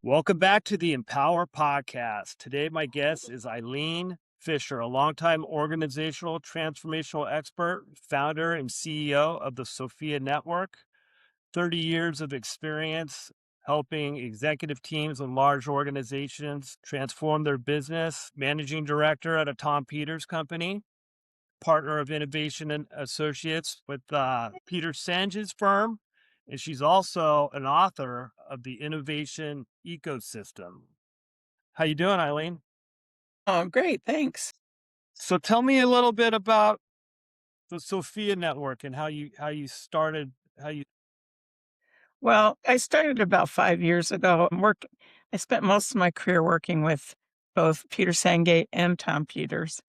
Welcome back to the Empower Podcast. Today, my guest is Ilene Fischer, a longtime organizational transformational expert, founder and CEO of the Sophia Network, 30 years of experience helping executive teams in large organizations transform their business, managing director at a Tom Peters company, partner of innovation and associates with Peter Sange's firm, and she's also an author of the Innovation Ecosystem. How you doing, Eileen? Oh, great. Thanks. So tell me a little bit about the Sophia Network and how you started. How you Well, I started about 5 years ago. I spent most of my career working with both Peter Senge and Tom Peters.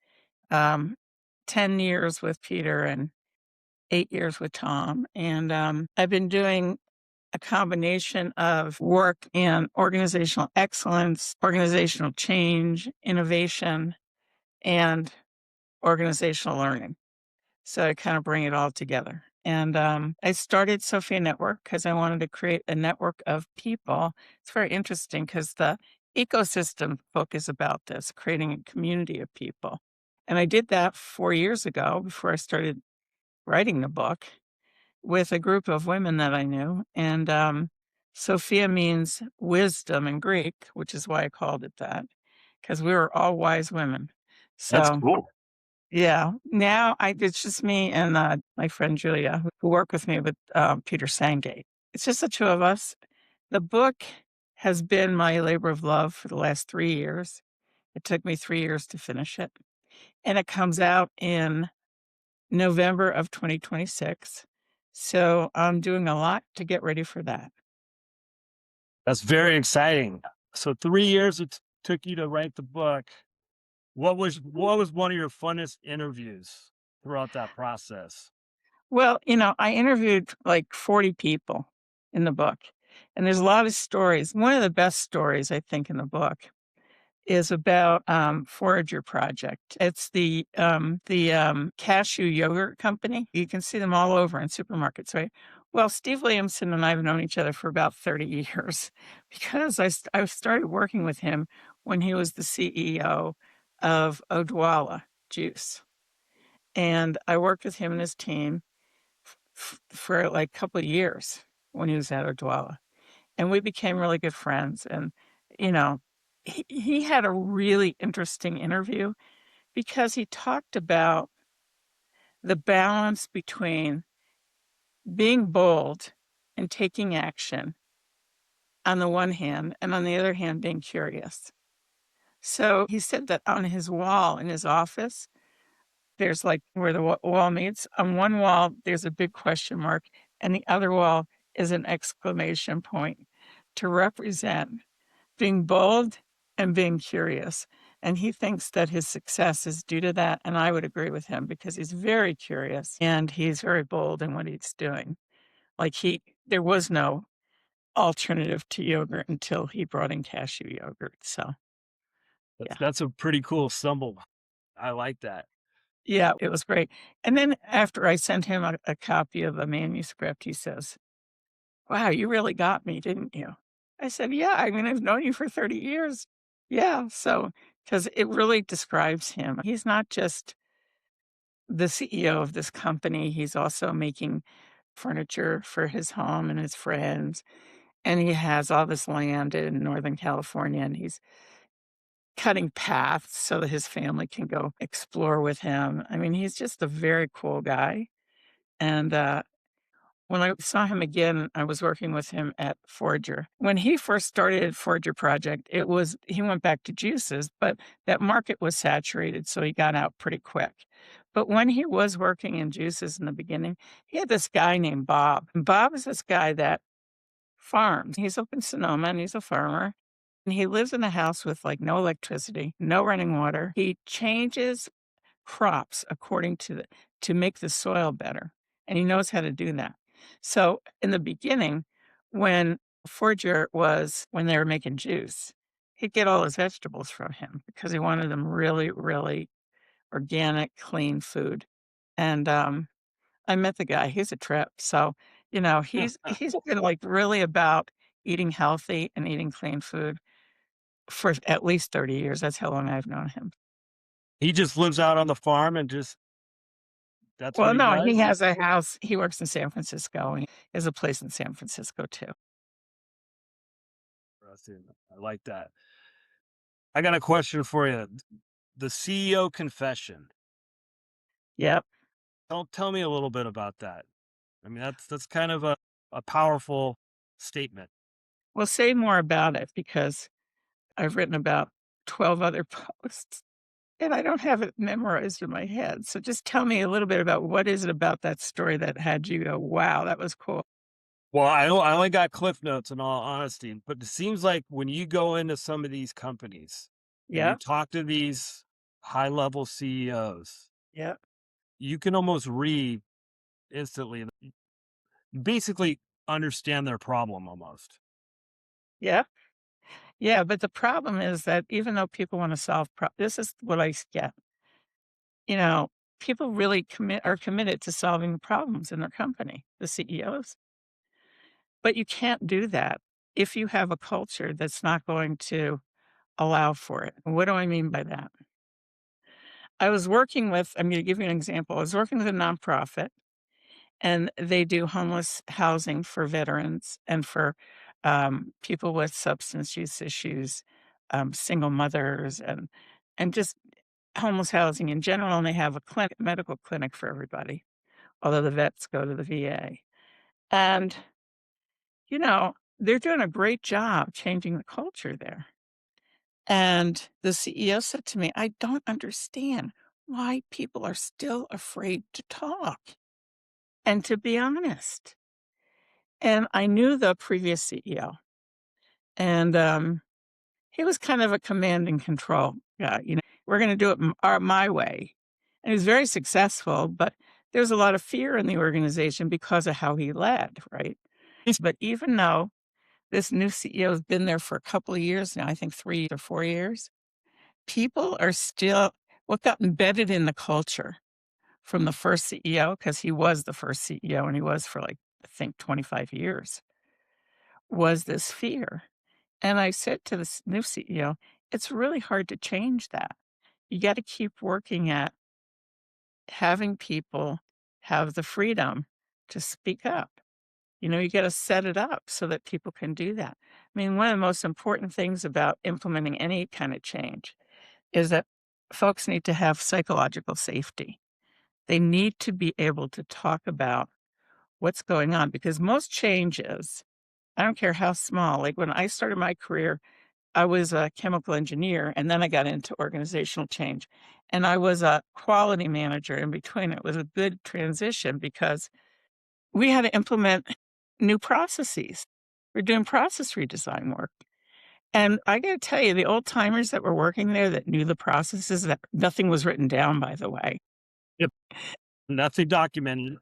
Um, 10 years with Peter and 8 years with Tom. And I've been doing a combination of work in organizational excellence, organizational change, innovation, and organizational learning. So I kind of bring it all together. And I started Sophia Network because I wanted to create a network of people. It's very interesting because the ecosystem book is about this, creating a community of people. And I did that 4 years ago before I started writing the book with a group of women that I knew. And Sophia means wisdom in Greek, which is why I called it that, because we were all wise women. That's So cool. yeah. Now it's just me and, my friend Julia who work with me with, Peter Sangate. It's just the 2 of us. The book has been my labor of love for the last 3 years. It took me 3 years to finish it, and it comes out in November of 2026. So I'm doing a lot to get ready for that. That's very exciting. So 3 years took you to write the book. What was one of your funnest interviews throughout that process? Well, I interviewed like 40 people in the book, and there's a lot of stories. One of the best stories, I think, in the book is about, Forager Project. It's the cashew yogurt company. You can see them all over in supermarkets, right? Well, Steve Williamson and I have known each other for about 30 years because I started working with him when he was the CEO of Odwalla Juice, and I worked with him and his team for, like, a couple of years when he was at Odwalla, and we became really good friends, and, you know, he had a really interesting interview because he talked about the balance between being bold and taking action on the one hand, and on the other hand, being curious. So, he said that on his wall in his office, there's, like, where the wall meets, on one wall, there's a big question mark, and the other wall is an exclamation point to represent being bold and being curious, and he thinks that his success is due to that, and I would agree with him because he's very curious and he's very bold in what he's doing. Like, there was no alternative to yogurt until he brought in cashew yogurt, so, That's yeah. that's a pretty cool symbol. I like that. Yeah, it was great, and then after I sent him a copy of the manuscript, he says, "Wow, you really got me, didn't you?" I said, "Yeah, I mean, I've known you for 30 years." Yeah, so because it really describes him. He's not just the CEO of this company, he's also making furniture for his home and his friends, and he has all this land in Northern California, and he's cutting paths so that his family can go explore with him. I mean, he's just a very cool guy, and when I saw him again, I was working with him at Forager. When he first started Forager Project, he went back to juices, but that market was saturated, so he got out pretty quick. But when he was working in juices in the beginning, he had this guy named Bob. And Bob is this guy that farms. He's up in Sonoma and he's a farmer. And he lives in a house with like no electricity, no running water. He changes crops according to make the soil better, and he knows how to do that. So, in the beginning, when when they were making juice, he'd get all his vegetables from him because he wanted them really, really organic, clean food, and I met the guy, he's a trip, so, he's been, like, really about eating healthy and eating clean food for at least 30 years. That's how long I've known him. He just lives out on the farm and just that's what Well, he no, he does? has a house. He works in San Francisco, and he has a place in San Francisco too. Interesting. I like that. I got a question for you. The CEO confession. Yep. Tell me a little bit about that. I mean, that's kind of a powerful statement. Well, say more about it because I've written about 12 other posts and I don't have it memorized in my head. So just tell me a little bit about what is it about that story that had you go, wow, that was cool. Well, I only got cliff notes in all honesty, but it seems like when you go into some of these companies and you Yep. talk to these high level CEOs, Yep. you can almost read instantly, basically understand their problem almost. Yep. Yeah. But the problem is that even though people want to solve, this is what I get. You know, people really are committed to solving the problems in their company, the CEOs. But you can't do that if you have a culture that's not going to allow for it. What do I mean by that? I'm going to give you an example. I was working with a nonprofit and they do homeless housing for veterans and for people with substance use issues, single mothers, and just homeless housing in general. And they have a medical clinic for everybody, although the vets go to the VA. And, they're doing a great job changing the culture there. And the CEO said to me, I don't understand why people are still afraid to talk and to be honest. And I knew the previous CEO, and he was kind of a command and control guy. We're going to do it my way. And he was very successful, but there was a lot of fear in the organization because of how he led, right? But even though this new CEO has been there for a couple of years now, I think 3 to 4 years, people are still what got embedded in the culture from the first CEO, because he was the first CEO and he was for like, I think 25 years, was this fear. And I said to this new CEO, it's really hard to change that. You got to keep working at having people have the freedom to speak up. You got to set it up so that people can do that. I mean, one of the most important things about implementing any kind of change is that folks need to have psychological safety. They need to be able to talk about what's going on because most changes, I don't care how small, like when I started my career, I was a chemical engineer and then I got into organizational change. And I was a quality manager in between. It was a good transition because we had to implement new processes. We're doing process redesign work. And I got to tell you, the old timers that were working there that knew the processes, that nothing was written down, by the way. Yep. Nothing documented.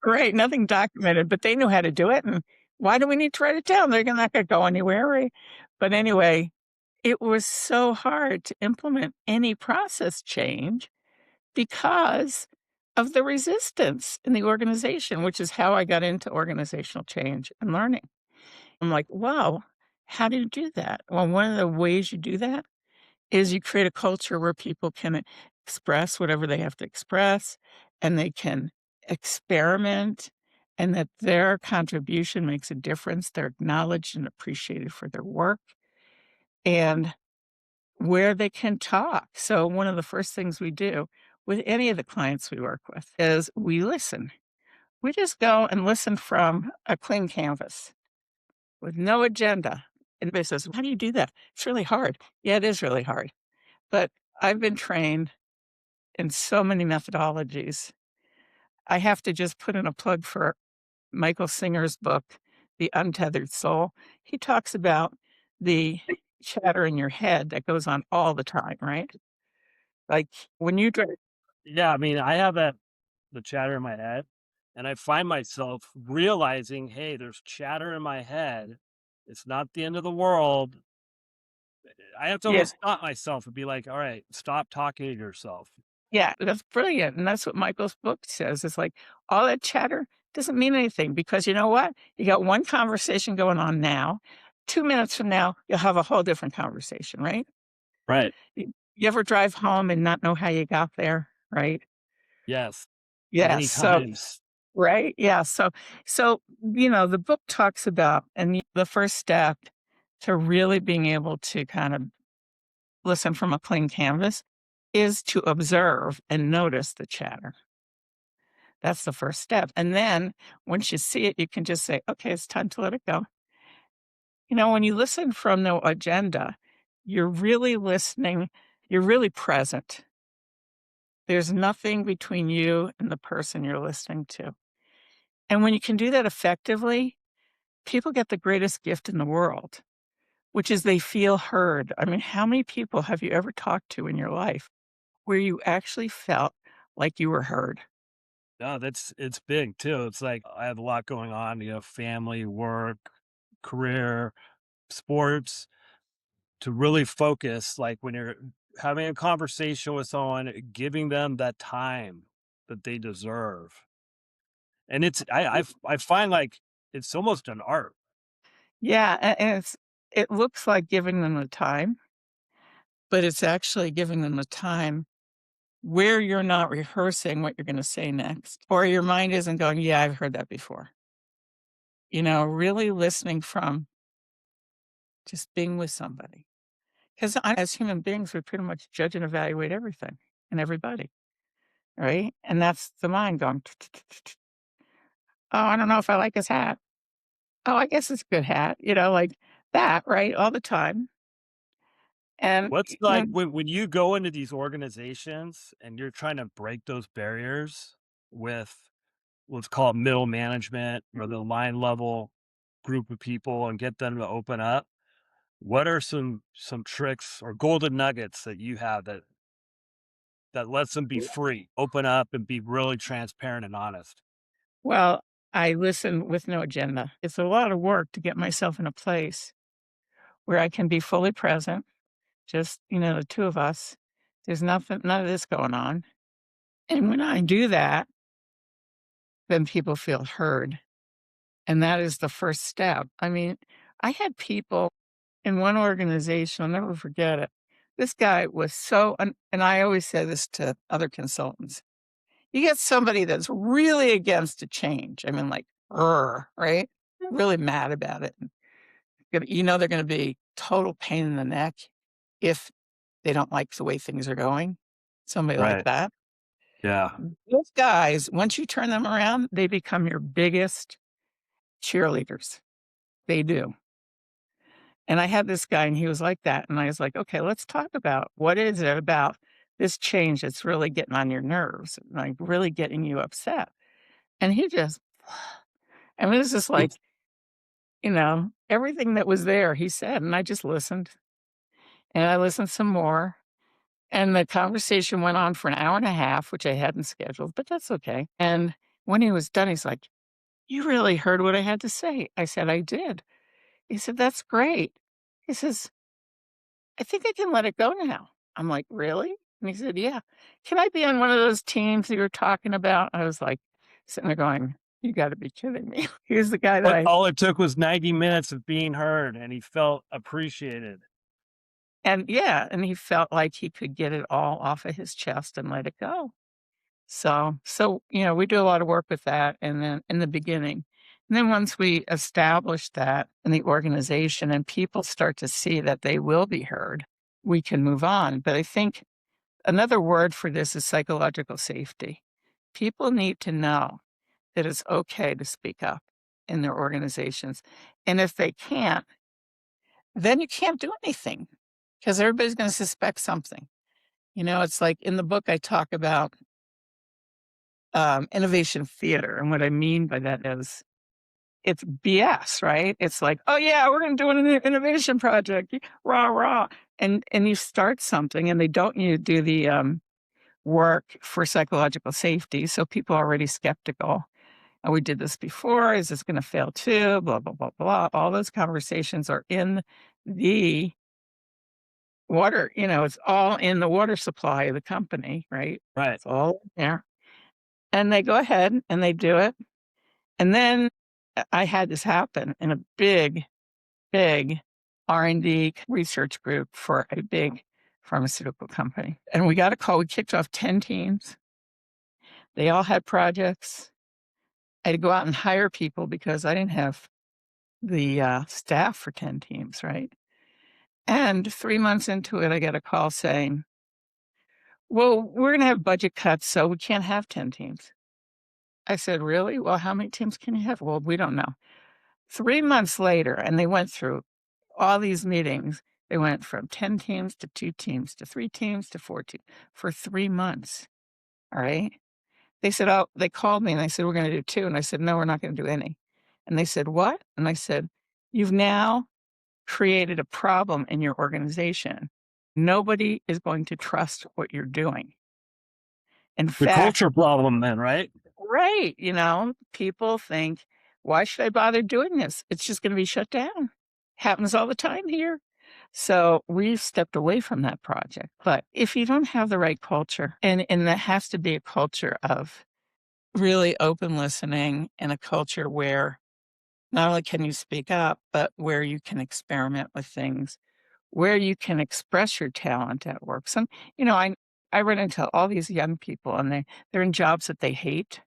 Right. Nothing documented, but they knew how to do it. And why do we need to write it down? They're not going to go anywhere. Right? But anyway, it was so hard to implement any process change because of the resistance in the organization, which is how I got into organizational change and learning. I'm like, wow, how do you do that? Well, one of the ways you do that is you create a culture where people can express whatever they have to express and they can experiment and that their contribution makes a difference. They're acknowledged and appreciated for their work and where they can talk. So, one of the first things we do with any of the clients we work with is we listen. We just go and listen from a clean canvas with no agenda. And everybody says, how do you do that? It's really hard. Yeah, it is really hard. But I've been trained in so many methodologies. I have to just put in a plug for Michael Singer's book, The Untethered Soul. He talks about the chatter in your head that goes on all the time, right? Like when you drive, Yeah, I mean, I have the chatter in my head, and I find myself realizing, hey, there's chatter in my head. It's not the end of the world. I have to yeah, almost stop myself and be like, all right, stop talking to yourself. yeah, that's brilliant. And that's what Michael's book says. It's like all that chatter doesn't mean anything because you know what? You got one conversation going on now. 2 minutes from now, you'll have a whole different conversation, right? Right. You ever drive home and not know how you got there, right? Yes. Yes. Many So times. right? Yeah. So, the book talks about and the first step to really being able to kind of listen from a clean canvas is to observe and notice the chatter. That's the first step. And then once you see it, you can just say, okay, it's time to let it go. When you listen from no agenda, you're really listening, you're really present. There's nothing between you and the person you're listening to. And when you can do that effectively, people get the greatest gift in the world, which is they feel heard. I mean, how many people have you ever talked to in your life where you actually felt like you were heard? No, it's big too. It's like I have a lot going on, family, work, career, sports, to really focus, like when you're having a conversation with someone, giving them that time that they deserve. And I find like it's almost an art. Yeah, and it looks like giving them the time, but it's actually giving them the time where you're not rehearsing what you're gonna say next, or your mind isn't going, "Yeah, I've heard that before." Really listening from just being with somebody. 'Cause as human beings, we pretty much judge and evaluate everything and everybody, right? And that's the mind going, "Oh, I don't know if I like his hat. Oh, I guess it's a good hat," like that, right? All the time. And, What's like when you go into these organizations and you're trying to break those barriers with, let's call it middle management or the line level group of people and get them to open up, what are some tricks or golden nuggets that you have that lets them be free, open up and be really transparent and honest? well, I listen with no agenda. It's a lot of work to get myself in a place where I can be fully present, just, the 2 of us. There's none of this going on. And when I do that, then people feel heard, and that is the first step. I mean, I had people in one organization, I'll never forget it. This guy was so and I always say this to other consultants. You get somebody that's really against a change, I mean, like, right? Really mad about it. They're gonna be total pain in the neck if they don't like the way things are going, somebody like Right. that. Yeah. Those guys, once you turn them around, they become your biggest cheerleaders. They do. And I had this guy and he was like that, and I was like, "Okay, let's talk about what is it about this change that's really getting on your nerves, like, really getting you upset?" And he just I mean, it's just like, everything that was there, he said, and I just listened, and I listened some more, and the conversation went on for an hour and a half, which I hadn't scheduled, but that's okay. And when he was done, he's like, "You really heard what I had to say." I said, "I did." He said, "That's great." He says, "I think I can let it go now." I'm like, "Really?" And he said, "Yeah. Can I be on one of those teams that you were talking about?" I was like, sitting there going, "You gotta be kidding me." Here's the guy that But I all it took was 90 minutes of being heard and he felt appreciated. and yeah, and he felt like he could get it all off of his chest and let it go. So, we do a lot of work with that and then in the beginning. And then once we establish that in the organization and people start to see that they will be heard, we can move on. But I think another word for this is psychological safety. People need to know that it's okay to speak up in their organizations. And if they can't, then you can't do anything because everybody's going to suspect something. It's like in the book, I talk about innovation theater. And what I mean by that is it's BS, right? It's like, oh, yeah, we're going to do an innovation project, rah, rah. And you start something and they don't you do the work for psychological safety. So people are already skeptical. "Oh, we did this before. Is this going to fail too? Blah, blah, blah, blah." All those conversations are in the water, it's all in the water supply of the company, right? Right. It's all in there. And they go ahead and they do it. And then I had this happen in a big big R&D research group for a big pharmaceutical company. And we got a call. We kicked off 10 teams. They all had projects. I had to go out and hire people because I didn't have the staff for 10 teams, right? And 3 months into it, I got a call saying, well, we're going to have budget cuts, so we can't have 10 teams. I said, really? Well, how many teams can you have? Well, we don't know. 3 months later, and they went through all these meetings. They went from 10 teams to 2 teams to 3 teams to 4 teams for 3 months. All right. They said, oh, they called me and they said, we're going to do 2. And I said, no, we're not going to do any. And they said, what? And I said, you've now created a problem in your organization. Nobody is going to trust what you're doing. In The fact, culture problem then, right? right, people think, why should I bother doing this? It's just going to be shut down. Happens all the time here. So we've stepped away from that project. But if you don't have the right culture, and that has to be a culture of really open listening and a culture where not only can you speak up, but where you can experiment with things, where you can express your talent at work. I run into all these young people and they're in jobs that they hate.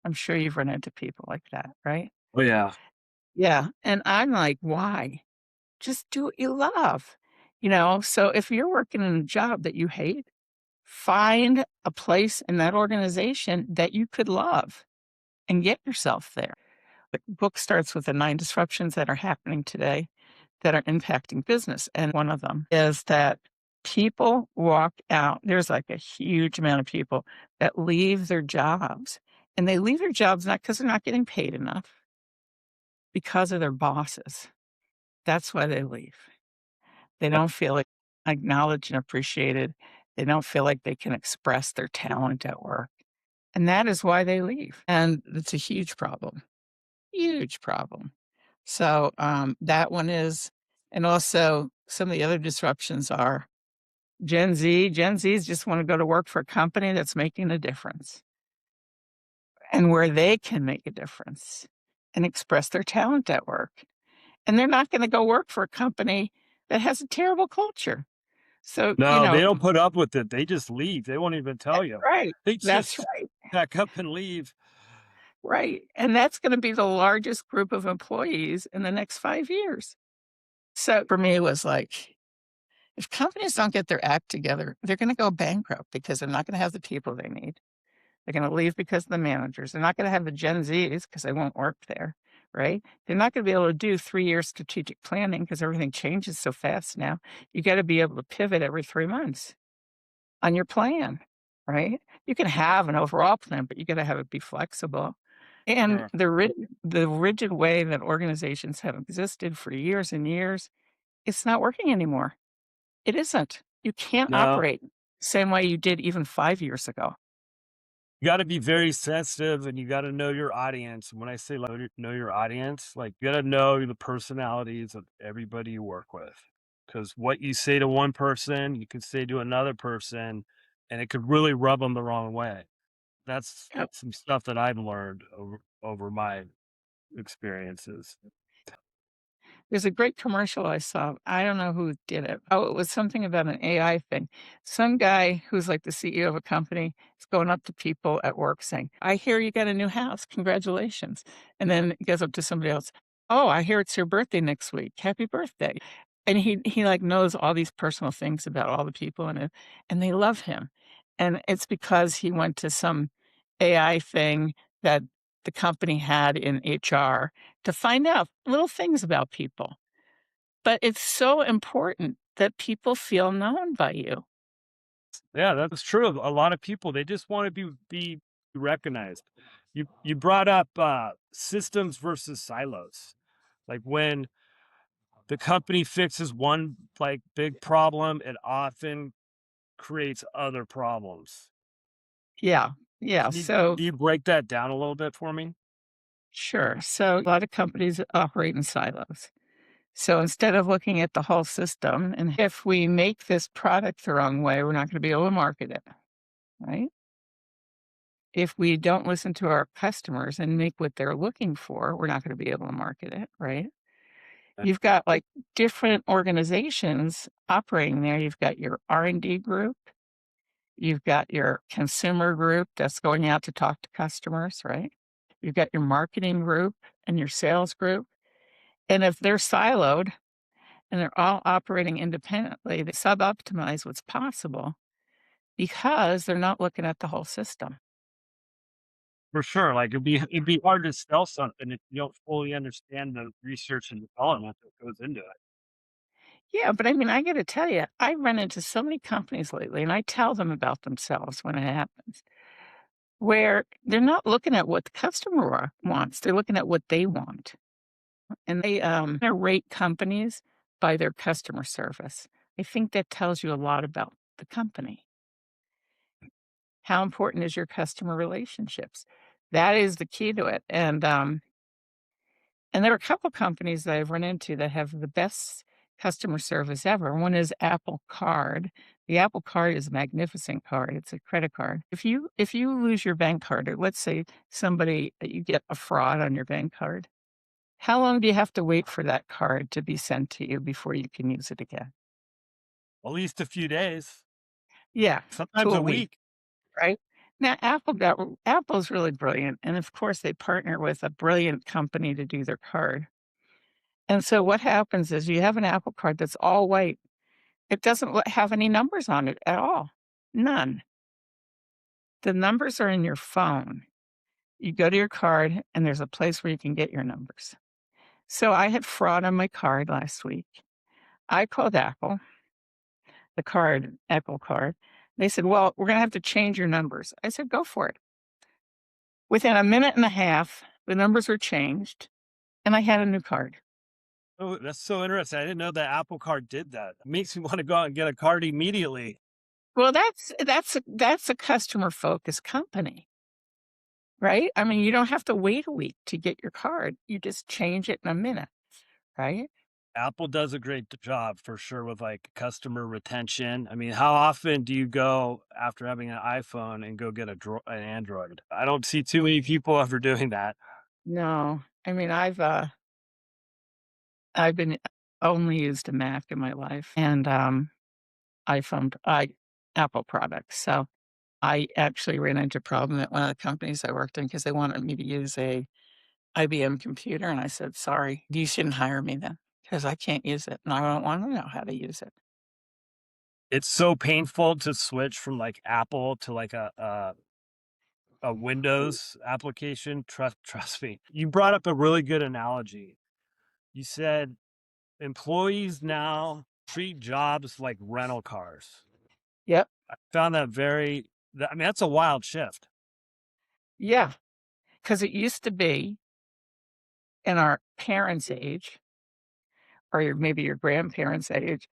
I'm sure you've run into people like that, right? Oh yeah. Yeah. And I'm like, why? Just do what you love. So if you're working in a job that you hate, find a place in that organization that you could love and get yourself there. The book starts with the 9 disruptions that are happening today that are impacting business. And one of them is that people walk out. There's like a huge amount of people that leave their jobs. And they leave their jobs not because they're not getting paid enough, because of their bosses. That's why they leave. They don't feel like acknowledged and appreciated. They don't feel like they can express their talent at work. And that is why they leave. And it's a huge problem. Huge problem. So that one is, and also some of the other disruptions are Gen Z. Gen Zs just want to go to work for a company that's making a difference and where they can make a difference and express their talent at work. And they're not going to go work for a company that has a terrible culture. So, No, they don't put up with it. They just leave. They won't even tell you. right. They That's just right. pack up and leave. Right. And that's going to be the largest group of employees in the next 5 years. So for me, it was like, if companies don't get their act together, they're going to go bankrupt because they're not going to have the people they need. They're going to leave because of the managers. They're not going to have the Gen Zs because they won't work there, right? They're not going to be able to do 3-year strategic planning because everything changes so fast now. You got to be able to pivot every 3 months on your plan, right? You can have an overall plan, but you got to have it be flexible. And Sure. the rigid way that organizations have existed for years and years, it's not working anymore. It isn't. You can't No, operate the same way you did even 5 years ago. you got to be very sensitive and you got to know your audience. When I say like, know your audience, like you got to know the personalities of everybody you work with. Because what you say to one person, you could say to another person, and it could really rub them the wrong way. That's Yep. some stuff that I've learned over my experiences. There's a great commercial I saw. I don't know who did it. Oh, it was something about an AI thing. Some guy who's like the CEO of a company is going up to people at work saying, I hear you got a new house. Congratulations. And then he goes up to somebody else. Oh, I hear it's your birthday next week. Happy birthday. And he like knows all these personal things about all the people in it, and they love him. And it's because he went to some AI thing that the company had in HR to find out little things about people. But it's so important that people feel known by you. Yeah, that's true. A lot of people, they just want to be recognized. You brought up systems versus silos. Like when the company fixes one like big problem, it often creates other problems. Yeah. Yeah. So, Do you break that down a little bit for me? sure. So, a lot of companies operate in silos. So, instead of looking at the whole system, and if we make this product the wrong way, we're not going to be able to market it, right? If we don't listen to our customers and make what they're looking for, we're not going to be able to market it, right? You've got, like, different organizations operating there. You've got your R&D group, you've got your consumer group that's going out to talk to customers, right? You've got your marketing group and your sales group, and if they're siloed and they're all operating independently, they sub-optimize what's possible because they're not looking at the whole system. For sure. Like it'd be hard to sell something if you don't fully understand the research and development that goes into it. Yeah, but I mean, I gotta tell you, I run into so many companies lately, and I tell them about themselves when it happens, where they're not looking at what the customer wants, they're looking at what they want. And they rate companies by their customer service. I think that tells you a lot about the company. How important is your customer relationships? That is the key to it. And there are a couple companies that I've run into that have the best customer service ever. One is Apple Card. The Apple Card is a magnificent card. It's a credit card. If you lose your bank card, or let's say somebody you get a fraud on your bank card, how long do you have to wait for that card to be sent to you before you can use it again? At least a few days, Yeah, to sometimes a a week, week. right? Now, Apple's really brilliant, and of course, they partner with a brilliant company to do their card. And so what happens is you have an Apple Card that's all white. It doesn't have any numbers on it at all. None. The numbers are in your phone. You go to your card, and there's a place where you can get your numbers. So I had fraud on my card last week. I called Apple, the card, Apple Card. They said, "Well, we're gonna have to change your numbers." I said, "Go for it." Within a minute and a half, the numbers were changed, and I had a new card. Oh, that's so interesting. I didn't know that Apple Card did that. It makes me want to go out and get a card immediately. Well, that's a customer-focused company, right? I mean, you don't have to wait a week to get your card. You just change it in a minute, right? Apple does a great job for sure with like customer retention. I mean, how often do you go after having an iPhone and go get an Android? I don't see too many people ever doing that. No. I mean, I've been only used a Mac in my life and, iPhone I Apple products. So, I actually ran into a problem at one of the companies I worked in because they wanted me to use a IBM computer, and I said, "Sorry, you shouldn't hire me then because I can't use it, and I don't wanna know how to use it." It's so painful to switch from like Apple to like a Windows application. Trust me. You brought up a really good analogy. You said employees now treat jobs like rental cars. Yep. I found that I mean, that's a wild shift. Yeah, because it used to be in our parents' age or maybe your grandparents' age,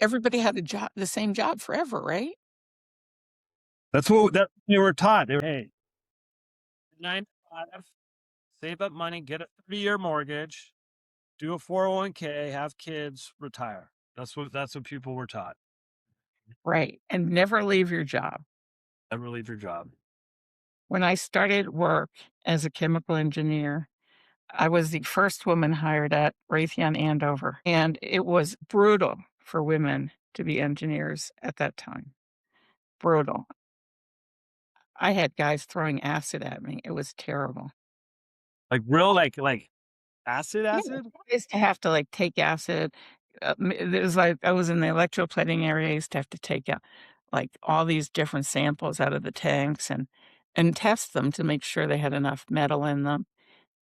everybody had the same job forever, right? That's what that you were taught. They were, hey, 9 to 5, save up money, get a 30-year mortgage, do a 401k, have kids, retire. That's what people were taught. Right, and never leave your job. Never leave your job. When I started work as a chemical engineer, I was the first woman hired at Raytheon Andover, and it was brutal for women to be engineers at that time. Brutal. I had guys throwing acid at me. It was terrible. Like real like acid Yeah, acid? I used to have to, like, take acid. There's, like I was in the electroplating area, I used to have to take out, like, all these different samples out of the tanks and test them to make sure they had enough metal in them.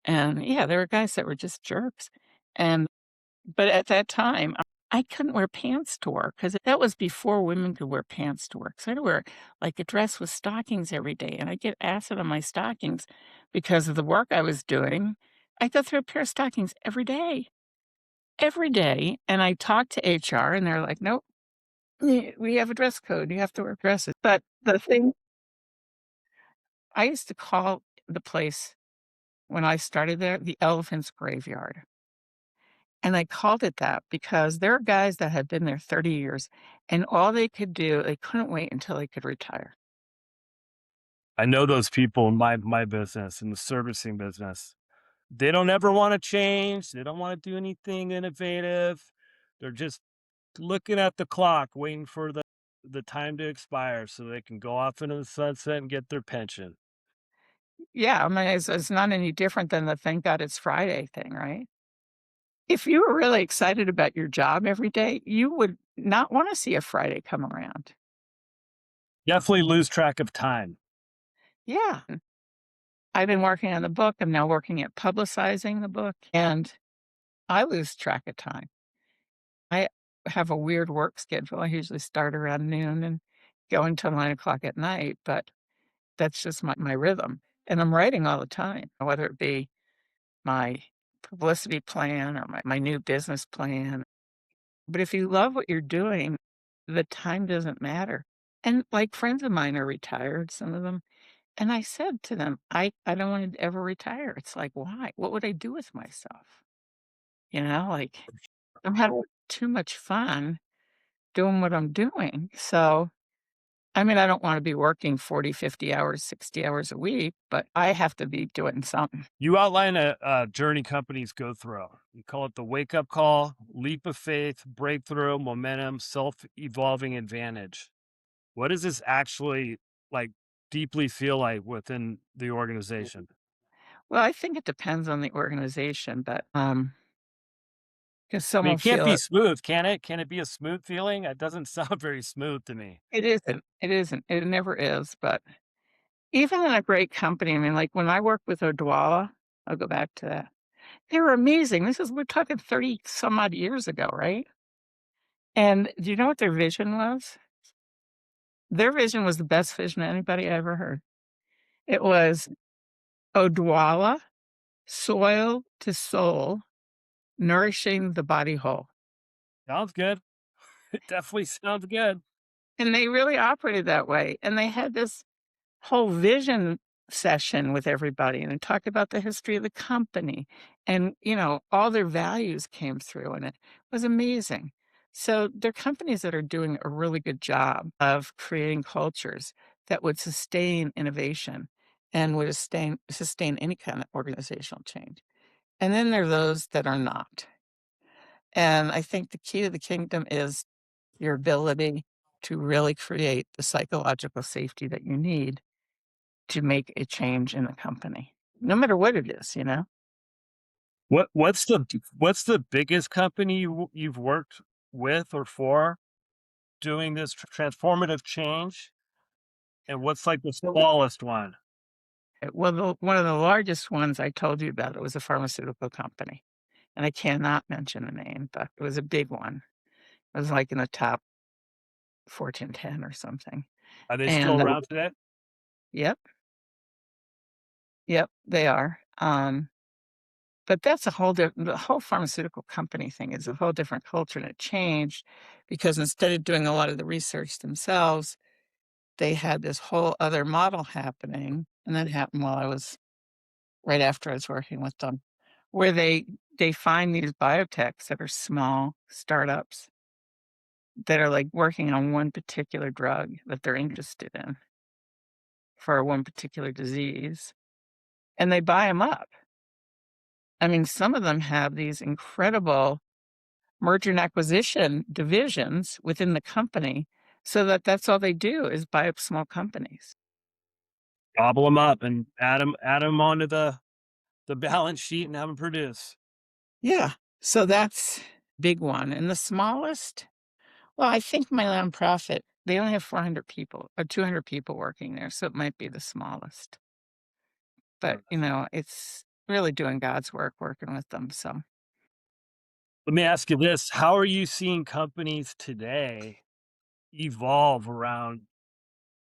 And, yeah, there were guys that were just jerks. And but at that time, I couldn't wear pants to work because that was before women could wear pants to work. So I had to wear, like, a dress with stockings every day, and I get acid on my stockings because of the work I was doing. I go through a pair of stockings every day, and I talked to HR, and they're like, "Nope, we have a dress code. You have to wear dresses." But the thing I used to call the place when I started there, the Elephant's Graveyard. And I called it that because there are guys that had been there 30 years, and all they couldn't wait until they could retire. I know those people in my business, in the servicing business. They don't ever want to change. They don't want to do anything innovative. They're just looking at the clock, waiting for the time to expire so they can go off into the sunset and get their pension. Yeah, I mean, it's not any different than the "Thank God It's Friday" thing, right? If you were really excited about your job every day, you would not wanna see a Friday come around. Definitely lose track of time. Yeah. I've been working on the book, I'm now working at publicizing the book, and I lose track of time. I have a weird work schedule. I usually start around noon and go until 9 o'clock at night, but that's just my rhythm, and I'm writing all the time, whether it be my publicity plan or my new business plan. But if you love what you're doing, the time doesn't matter. And, like, friends of mine are retired, some of them, and I said to them, "I don't wanna ever retire." It's like, "Why? What would I do with myself?" You know, like, I'm having too much fun doing what I'm doing. So, I mean, I don't wanna be working 40, 50 hours, 60 hours a week, but I have to be doing something. You outline a journey companies go through. You call it the wake up call, leap of faith, breakthrough, momentum, self evolving advantage. What does this actually like deeply feel like within the organization? Well, I think it depends on the organization, but, 'cause I some mean, will it can't feel be it. smooth, can it? Can it be a smooth feeling? It doesn't sound very smooth to me. It isn't. It isn't. It never is, but even in a great company, I mean, like, when I worked with Odwalla, I'll go back to that. They were amazing. We're talking 30 some odd years ago, right? And do you know what their vision was? Their vision was the best vision anybody ever heard. It was Odwalla, soil to soul, nourishing the body whole. Sounds good. It definitely sounds good. And they really operated that way. And they had this whole vision session with everybody and talked about the history of the company. And, all their values came through, and it was amazing. So there are companies that are doing a really good job of creating cultures that would sustain innovation and would sustain any kind of organizational change. And then there are those that are not. And I think the key to the kingdom is your ability to really create the psychological safety that you need to make a change in the company, no matter what it is. What's the biggest company you've worked with or for doing this transformative change? And what's like the Well, smallest one? one of the largest ones I told you about, it was a pharmaceutical company, and I cannot mention the name, but it was a big one. It was, like, in the top Fortune 10 or something, Are they still and around today? Yep, yep, they are, but that's the whole pharmaceutical company thing is a whole different culture, and it changed because instead of doing a lot of the research themselves, they had this whole other model happening, and that happened while I was right after I was working with them, where they find these biotechs that are small startups that are, like, working on one particular drug that they're interested in for one particular disease, and they buy them up. I mean, some of them have these incredible merger and acquisition divisions within the company so that that's all they do is buy up small companies. Gobble them up and add them onto the balance sheet and have them produce. Yeah. So that's big one. And the smallest, well, I think my nonprofit, they only have 400 people or 200 people working there, so it might be the smallest. But, it's really doing God's work working with them. So, Let me ask you this, how are you seeing companies today evolve around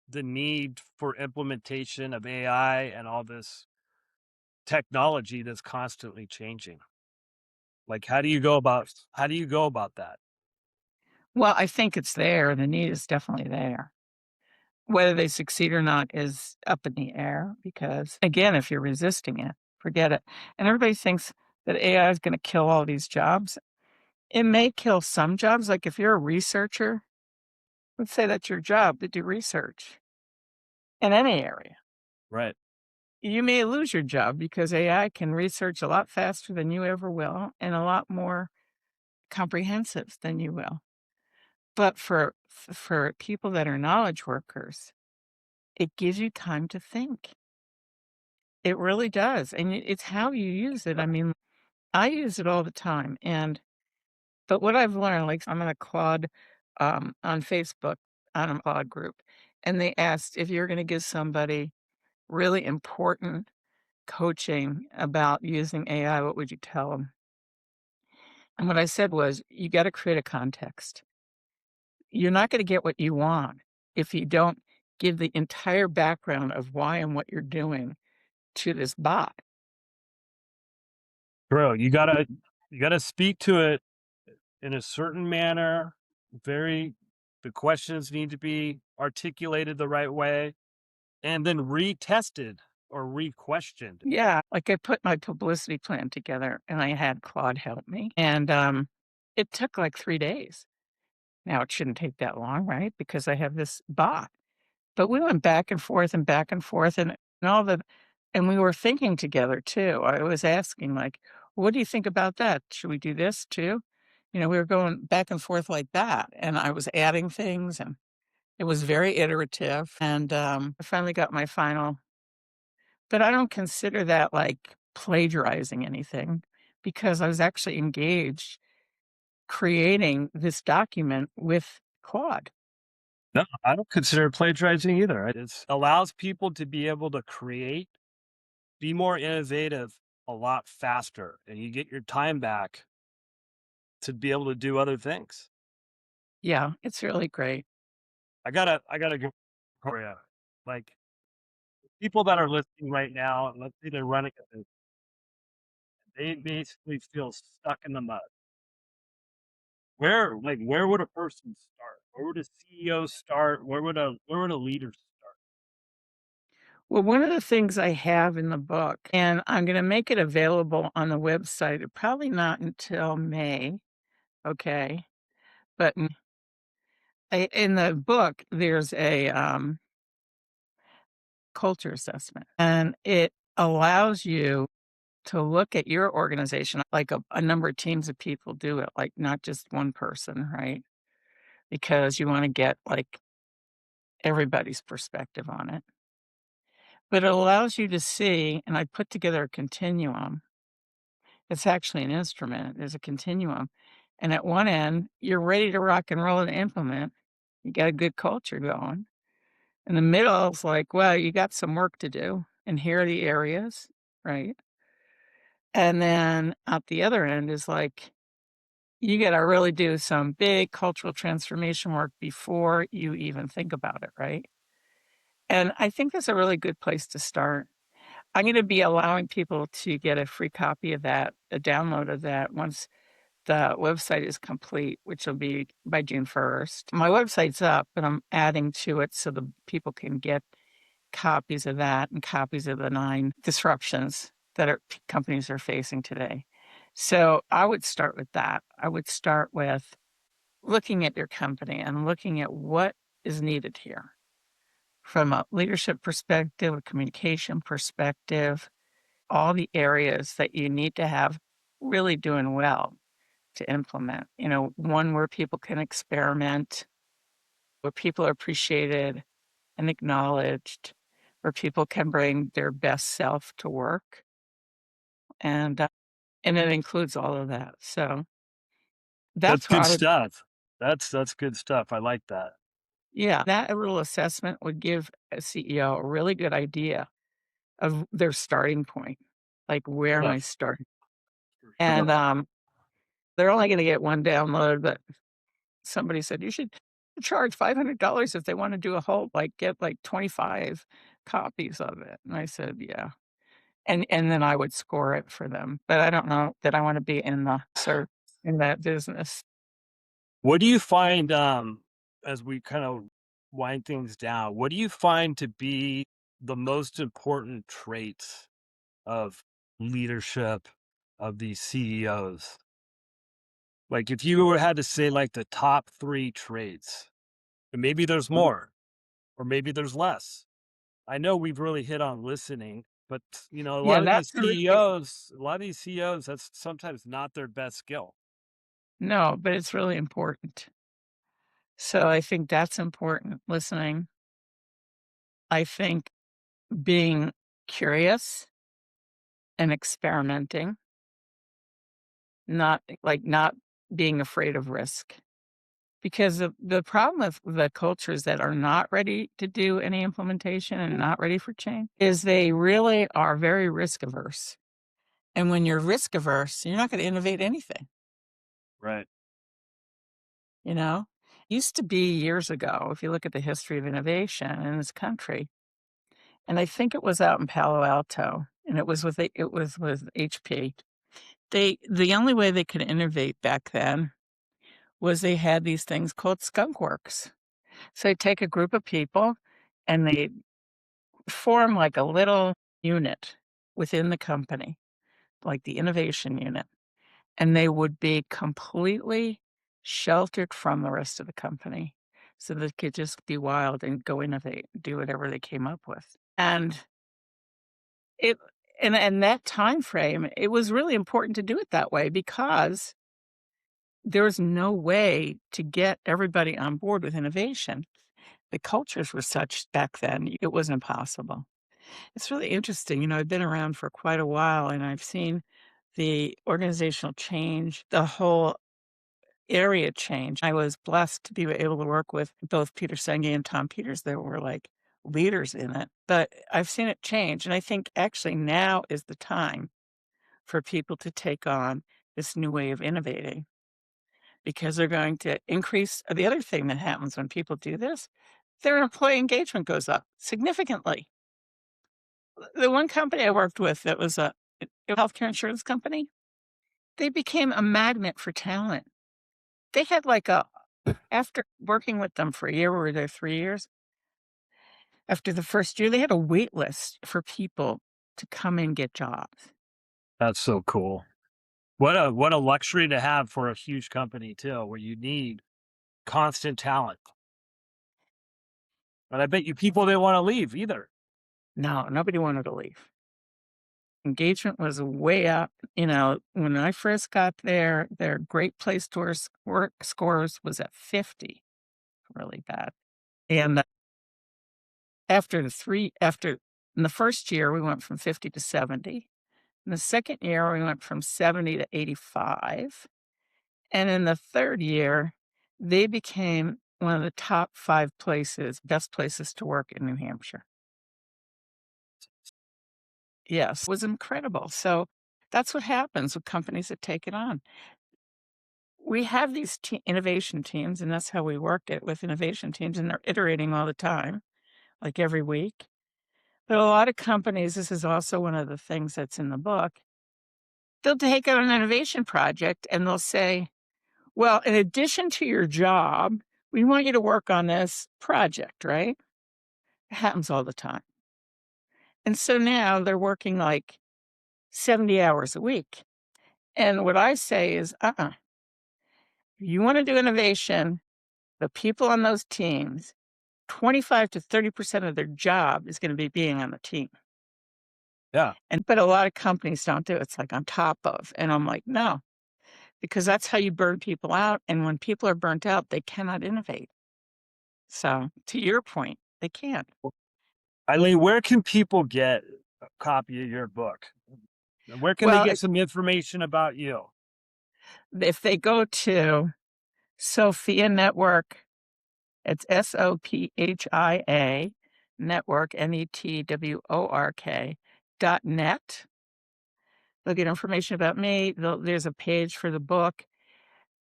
the need for implementation of AI and all this technology that's constantly changing? Like, how do you go about that? well, I think it's there. The need is definitely there. Whether they succeed or not is up in the air because, again, if you're resisting it, forget it. And everybody thinks that AI is going to kill all these jobs. It may kill some jobs. Like if you're a researcher, let's say that's your job to do research in any area. Right. you may lose your job because AI can research a lot faster than you ever will and a lot more comprehensive than you will. But for people that are knowledge workers, it gives you time to think. It really does, and it's how you use it. I mean, I use it all the time, but what I've learned, like, I'm in a Claude, on Facebook, on a Claude group, and they asked if you're gonna give somebody really important coaching about using AI, what would you tell them? And what I said was, "You gotta create a context. You're not gonna get what you want if you don't give the entire background of why and what you're doing to this bot." Bro, you gotta speak to it in a certain manner. Very the questions need to be articulated the right way and then retested or re-questioned. Yeah, like, I put my publicity plan together, and I had Claude help me, and, it took, like, 3 days. Now, it shouldn't take that long, right? Because I have this bot. But we went back and forth, and all the and we were thinking together too. I was asking, like, "What do you think about that? Should we do this too?" We were going back and forth like that, and I was adding things, and it was very iterative, and, I finally got my final, but I don't consider that, like, plagiarizing anything because I was actually engaged creating this document with Claude. No, I don't consider it plagiarizing either. It allows people to be able to create, be more innovative a lot faster, and you get your time back to be able to do other things. Yeah, it's really great. I gotta go for you. Like people that are listening right now, and let's say they're running a business, they basically feel stuck in the mud. Where would a person start? Where would a CEO start? Where would a leader start? Well, one of the things I have in the book, and I'm gonna make it available on the website, probably not until May, okay? But in the book, there's a, culture assessment, and it allows you to look at your organization, like a number of teams of people do it, like, not just one person, right? Because you wanna get, like, everybody's perspective on it. But it allows you to see, and I put together a continuum. It's actually an instrument. There's a continuum. And at one end, you're ready to rock and roll and implement. You got a good culture going. In the middle, it's like, well, you got some work to do. And here are the areas, right? And then at the other end is like, you got to really do some big cultural transformation work before you even think about it, right? And I think that's a really good place to start. I'm going to be allowing people to get a free copy of that, a download of that once the website is complete, which will be by June 1st. My website's up, but I'm adding to it so the people can get copies of that and copies of the 9 disruptions that companies are facing today. So I would start with that. I would start with looking at your company and looking at what is needed here from a leadership perspective, a communication perspective, all the areas that you need to have really doing well to implement. One where people can experiment, where people are appreciated and acknowledged, where people can bring their best self to work, and and it includes all of that. So That's that's what good I would, stuff. That's good stuff. I like that. yeah, that little assessment would give a CEO a really good idea of their starting point. Like, where am Yeah, I starting? for And sure. they're only going to get one download, but somebody said, "You should charge $500 if they wanna do a whole get, like, 25 copies of it." And I said, "Yeah." And then I would score it for them, but I don't know that I wanna be in that business. What do you find, as we kind of wind things down, what do you find to be the most important traits of leadership of these CEOs? Like, if you had to say, like, the top 3 traits, and maybe there's more, or maybe there's less. I know we've really hit on listening. But, you know, Yeah, that's really A lot of these CEOs, that's sometimes not their best skill. no, but it's really important. So I think that's important, listening. I think being curious and experimenting, not being afraid of risk. Because the problem with the cultures that are not ready to do any implementation and not ready for change is they really are very risk averse. And when you're risk averse, you're not going to innovate anything, Right. you know? Used to be years ago, if you look at the history of innovation in this country, and I think it was out in Palo Alto, and it was with HP. The only way they could innovate back then was they had these things called skunk works. So they take a group of people and they form like a little unit within the company, like the innovation unit, and they would be completely sheltered from the rest of the company. So they could just be wild and go innovate, do whatever they came up with. And it and that time frame, it was really important to do it that way because there was no way to get everybody on board with innovation. The cultures were such back then, it was impossible. It's really interesting. I've been around for quite a while and I've seen the organizational change, the whole area change. I was blessed to be able to work with both Peter Senge and Tom Peters. They were like leaders in it, but I've seen it change. And I think actually now is the time for people to take on this new way of innovating because they're going to increase. The other thing that happens when people do this, their employee engagement goes up significantly. The one company I worked with that was a healthcare insurance company, they became a magnet for talent. They had like a after working with them for a year, we were there 3 years. After the first year, they had a wait list for people to come and get jobs. That's so cool. What a luxury to have for a huge company too, where you need constant talent. And I bet you people didn't wanna leave either. No, nobody wanted to leave. Engagement was way up. When I first got there, their great place to work scores was at 50, really bad. And after in the first year, we went from 50 to 70. In the second year, we went from 70 to 85. And in the third year, they became one of the top 5 best places to work in New Hampshire. Yes, it was incredible. So that's what happens with companies that take it on. We have these innovation teams, and that's how we work it with innovation teams, and they're iterating all the time, like every week. But a lot of companies, this is also one of the things that's in the book, they'll take on an innovation project and they'll say, well, in addition to your job, we want you to work on this project, right? It happens all the time. And so now they're working like 70 hours a week. And what I say is, you want to do innovation, the people on those teams, 25 to 30% of their job is going to be being on the team. Yeah. But a lot of companies don't do it. It's like on top of. And I'm like, no, because that's how you burn people out. And when people are burnt out, they cannot innovate. So to your point, they can't. Eileen, where can people get a copy of your book? And where can they Well, get some information about you? if they go to Sophia Network, it's SOPHIA Network, NETWORK .net. They'll get information about me. There's a page for the book.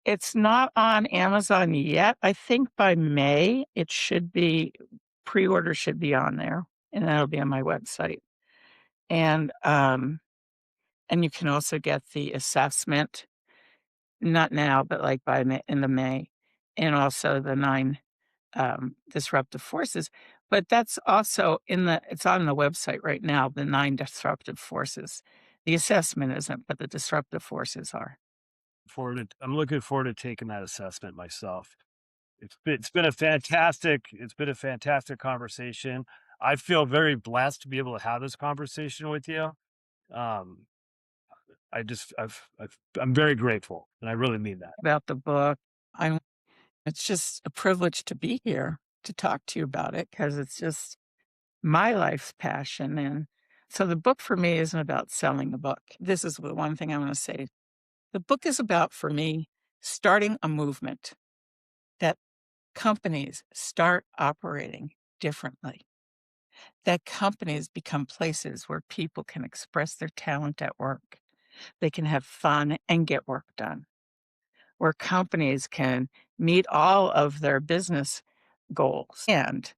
It's not on Amazon yet. I think by May it should be pre-order should be on there, and that'll be on my website. And you can also get the assessment, not now, but like by in the May, and also the 9 disruptive forces. But that's also it's on the website right now, the 9 disruptive forces. The assessment isn't, but the disruptive forces are. I'm looking forward to taking that assessment myself. It's been a fantastic conversation. I feel very blessed to be able to have this conversation with you. Um, I'm very grateful, and I really mean that. about the book. I'm It's just a privilege to be here to talk to you about it because it's just my life's passion. And so the book for me isn't about selling a book. This is the one thing I want to say. The book is about, for me, starting a movement that companies start operating differently, that companies become places where people can express their talent at work. They can have fun and get work done, where companies can meet all of their business goals and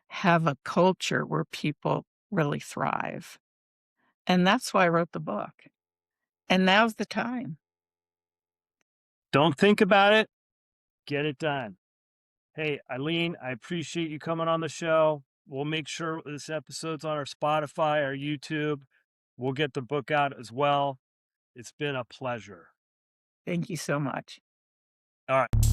have a culture where people really thrive. And that's why I wrote the book. And now's the time. Don't think about it, get it done. Hey, Ilene, I appreciate you coming on the show. We'll make sure this episode's on our Spotify, our YouTube. We'll get the book out as well. It's been a pleasure. Thank you so much. All right.